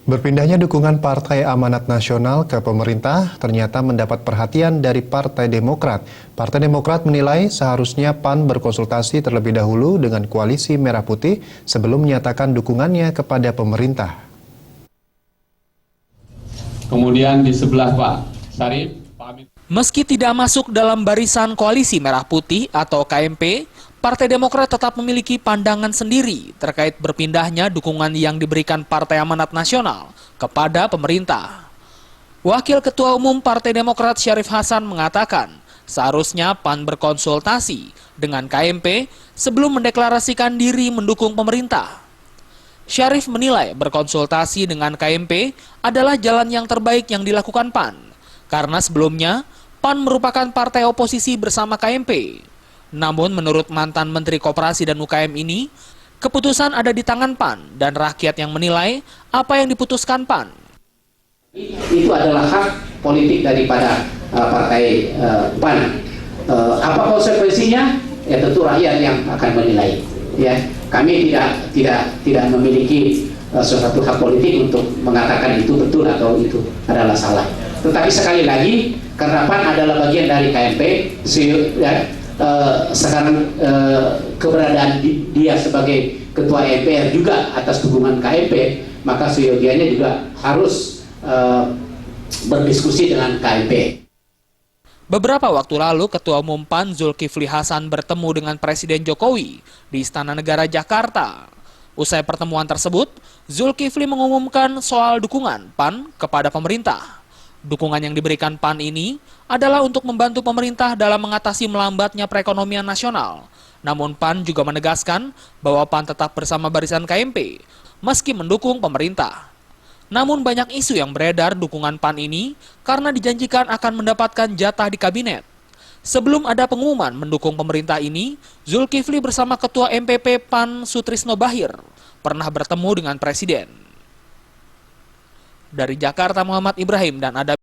Berpindahnya dukungan Partai Amanat Nasional ke pemerintah ternyata mendapat perhatian dari Partai Demokrat. Partai Demokrat menilai seharusnya PAN berkonsultasi terlebih dahulu dengan Koalisi Merah Putih sebelum menyatakan dukungannya kepada pemerintah. Kemudian di sebelah Pak Syarif, Pak Amin. Meski tidak masuk dalam barisan Koalisi Merah Putih atau KMP, Partai Demokrat tetap memiliki pandangan sendiri terkait berpindahnya dukungan yang diberikan Partai Amanat Nasional kepada pemerintah. Wakil Ketua Umum Partai Demokrat Syarif Hasan mengatakan, seharusnya PAN berkonsultasi dengan KMP sebelum mendeklarasikan diri mendukung pemerintah. Syarif menilai berkonsultasi dengan KMP adalah jalan yang terbaik yang dilakukan PAN, karena sebelumnya PAN merupakan partai oposisi bersama KMP. Namun menurut mantan Menteri Koperasi dan UKM ini, keputusan ada di tangan PAN dan rakyat yang menilai apa yang diputuskan PAN. Itu adalah hak politik daripada partai PAN. Apa konsekuensinya? Ya tentu rakyat yang akan menilai. Ya, kami tidak memiliki suatu hak politik untuk mengatakan itu betul atau itu adalah salah. Tetapi sekali lagi, karena PAN adalah bagian dari KMP, sekarang keberadaan dia sebagai ketua MPR juga atas dukungan KMP, maka seyogianya juga harus berdiskusi dengan KMP. Beberapa waktu lalu, Ketua Umum PAN Zulkifli Hasan bertemu dengan Presiden Jokowi di Istana Negara Jakarta. Usai pertemuan tersebut, Zulkifli mengumumkan soal dukungan PAN kepada pemerintah. Dukungan yang diberikan PAN ini adalah untuk membantu pemerintah dalam mengatasi melambatnya perekonomian nasional. Namun PAN juga menegaskan bahwa PAN tetap bersama barisan KMP, meski mendukung pemerintah. Namun banyak isu yang beredar dukungan PAN ini karena dijanjikan akan mendapatkan jatah di kabinet. Sebelum ada pengumuman mendukung pemerintah ini, Zulkifli bersama Ketua MPP PAN Sutrisno Bahir pernah bertemu dengan Presiden. Dari Jakarta, Muhammad Ibrahim dan Adam